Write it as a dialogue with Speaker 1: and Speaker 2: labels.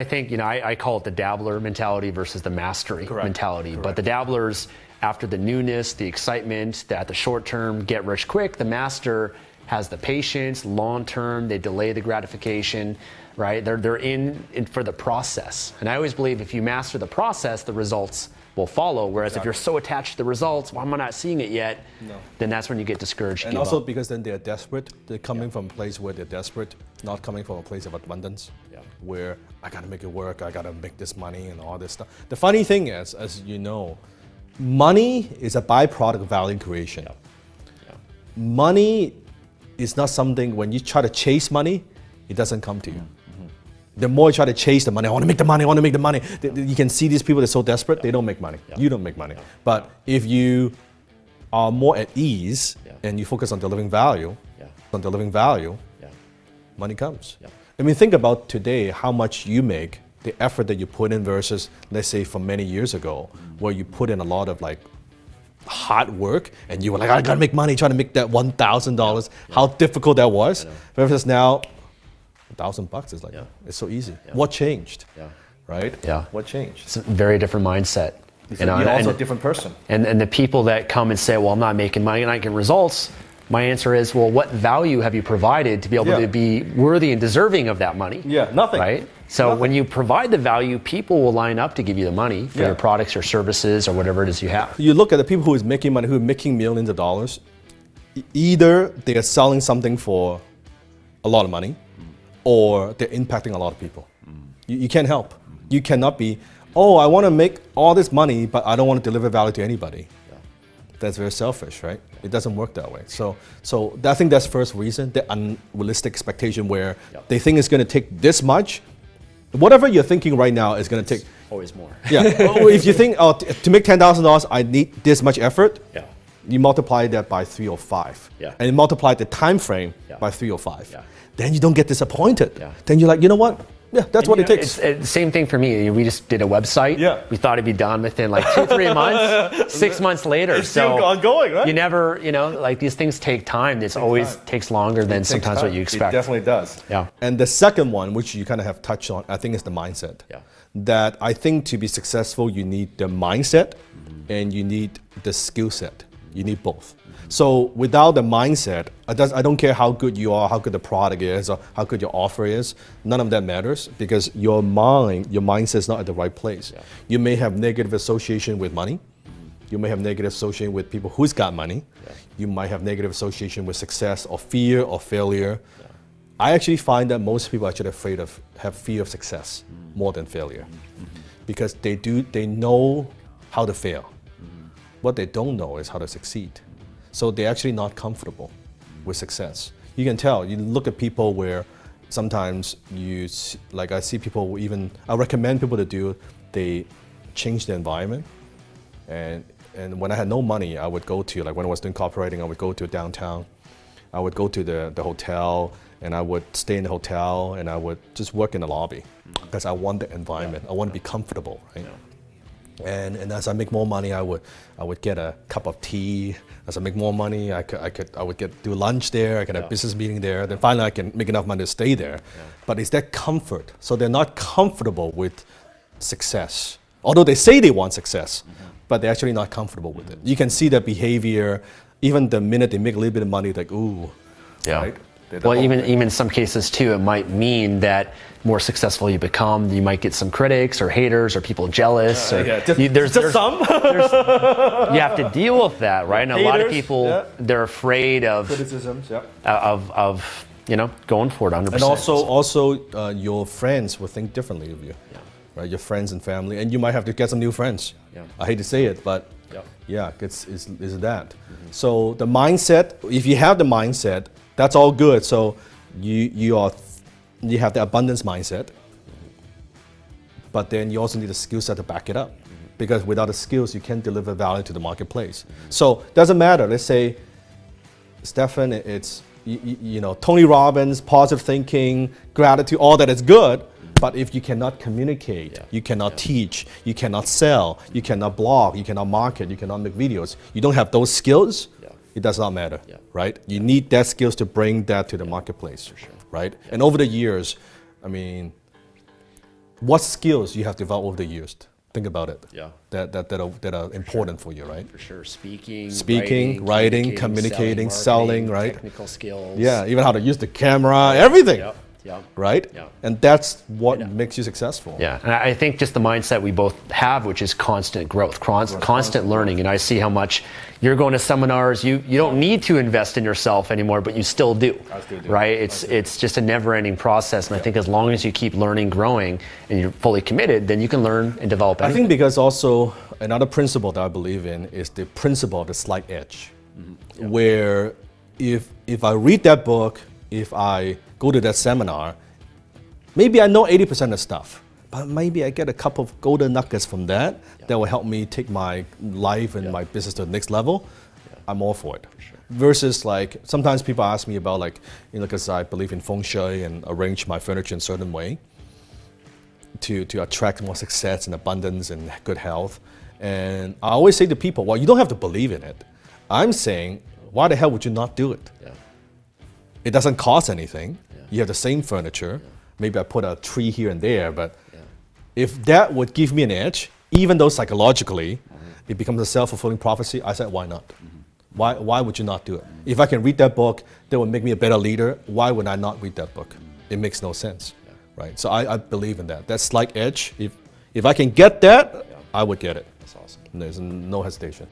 Speaker 1: I think, I call it the dabbler mentality versus the mastery mentality.
Speaker 2: Correct.
Speaker 1: But the dabblers, after the newness, the excitement, that the short term get rich quick, the master has the patience, long term, they delay the gratification, right? They're in for the process. And I always believe if you master the process, the results will follow. Whereas if you're so attached to the results, why am I not seeing it yet? Then that's when you get discouraged.
Speaker 2: And also because then they're desperate. They're coming from a place where they're desperate, not coming from a place of abundance, where I gotta make it work, I gotta make this money and all this stuff. The funny thing is, as you know, money is a byproduct of value creation. Money is not something, when you try to chase money, it doesn't come to you. The more you try to chase the money, I want to make the money, I want to make the money. You can see these people that are so desperate, they don't make money. You don't make money. But if you are more at ease and you focus on delivering value, money comes. I mean, think about today, how much you make, the effort that you put in versus, let's say, from many years ago, where you put in a lot of hard work and you were like, I gotta make money, trying to make that $1,000. How difficult that was. Versus now, $1,000 is it's so easy. What changed? Right? What changed?
Speaker 1: It's a very different mindset.
Speaker 2: You're also a different person.
Speaker 1: And the people that come and say, well, I'm not making money and I get results, my answer is, well, what value have you provided to be able to be worthy and deserving of that money?
Speaker 2: Nothing.
Speaker 1: Right? So when you provide the value, people will line up to give you the money for your products or services or whatever it is you have.
Speaker 2: You look at the people who is making money, who are making millions of dollars, either they are selling something for a lot of money or they're impacting a lot of people. You can't help. You cannot be, oh, I want to make all this money, but I don't want to deliver value to anybody. That's very selfish, right? It doesn't work that way. So I think that's first reason, the unrealistic expectation where they think it's going to take this much. Whatever you're thinking right now is going to take
Speaker 1: always more.
Speaker 2: If you think, to make $10,000, I need this much effort. You multiply that by 3 or 5. And you multiply the time frame by 3 or 5. Then you don't get disappointed. Then you're like, you know what? That's what it takes.
Speaker 1: It's the same thing for me. We just did a website. We thought it'd be done within 2-3 months. 6 months later.
Speaker 2: It's still ongoing, right?
Speaker 1: You never, these things take time. This always takes longer than sometimes what you expect.
Speaker 2: It definitely does. And the second one, which you kind of have touched on, I think is the mindset. That I think to be successful, you need the mindset and you need the skill set. You need both. So without the mindset, I don't care how good you are, how good the product is, or how good your offer is. None of that matters because your mindset is not at the right place. You may have negative association with money. You may have negative association with people who's got money. You might have negative association with success or fear or failure. I actually find that most people are actually have fear of success more than failure because they know how to fail. What they don't know is how to succeed. So they're actually not comfortable with success. You can tell, you look at people where sometimes I see people I recommend people to do, they change the environment. And when I had no money, I would go to, when I was doing copywriting, I would go to downtown. I would go to the hotel and I would stay in the hotel and I would just work in the lobby because I want the environment. I want to be comfortable, right? And as I make more money, I would get a cup of tea. As I make more money, I would do lunch there. I could have a business meeting there. Then finally, I can make enough money to stay there. But it's that comfort. So they're not comfortable with success, although they say they want success, but they're actually not comfortable with it. You can see their behavior. Even the minute they make a little bit of money, like ooh, right?
Speaker 1: Well, even in some cases too, it might mean that more successful you become, you might get some critics or haters or people jealous. There's
Speaker 2: some.
Speaker 1: You have to deal with that, right? And haters, a lot of people, they're afraid of
Speaker 2: criticisms,
Speaker 1: of going for it 100%.
Speaker 2: And also your friends will think differently of you, right? Your friends and family, and you might have to get some new friends. I hate to say it, but it's that. So the mindset, if you have the mindset, that's all good. So you have the abundance mindset, but then you also need a skill set to back it up. Because without the skills, you can't deliver value to the marketplace. So it doesn't matter. Let's say, Stefan, it's Tony Robbins, positive thinking, gratitude, all that is good. But if you cannot communicate, you cannot teach, you cannot sell, you cannot blog, you cannot market, you cannot make videos, you don't have those skills, it does not matter, right? You need that skills to bring that to the marketplace, right? And over the years, I mean, what skills you have developed over the years. Think about it.
Speaker 1: Yeah.
Speaker 2: That are important for you, right?
Speaker 1: For sure. Speaking,
Speaker 2: writing, communicating, selling,
Speaker 1: marketing,
Speaker 2: right?
Speaker 1: Technical skills.
Speaker 2: Yeah, even how to use the camera, everything.
Speaker 1: Yep. Yep.
Speaker 2: Right?
Speaker 1: Yeah.
Speaker 2: And that's what makes you successful.
Speaker 1: Yeah, and I think just the mindset we both have, which is constant growth, constant learning. And I see how much you're going to seminars. You don't need to invest in yourself anymore, but you still do.
Speaker 2: I still do.
Speaker 1: Right? It's just a never-ending process. And I think as long as you keep learning, growing, and you're fully committed, then you can learn and develop anything.
Speaker 2: I think because also another principle that I believe in is the principle of the slight edge, where if I read that book, if I go to that seminar, maybe I know 80% of the stuff, but maybe I get a couple of golden nuggets from that that will help me take my life and my business to the next level. I'm all for it.
Speaker 1: Sure.
Speaker 2: Versus like, sometimes people ask me about like, because I believe in feng shui and arrange my furniture in a certain way to attract more success and abundance and good health. And I always say to people, well, you don't have to believe in it. I'm saying, why the hell would you not do it?
Speaker 1: Yeah.
Speaker 2: It doesn't cost anything. You have the same furniture. Maybe I put a tree here and there, but if that would give me an edge, even though psychologically it becomes a self-fulfilling prophecy, I said, why not? Why would you not do it? If I can read that book, that would make me a better leader. Why would I not read that book? It makes no sense, right? So I believe in that. That slight edge, if I can get that, I would get it.
Speaker 1: That's awesome.
Speaker 2: There's no hesitation.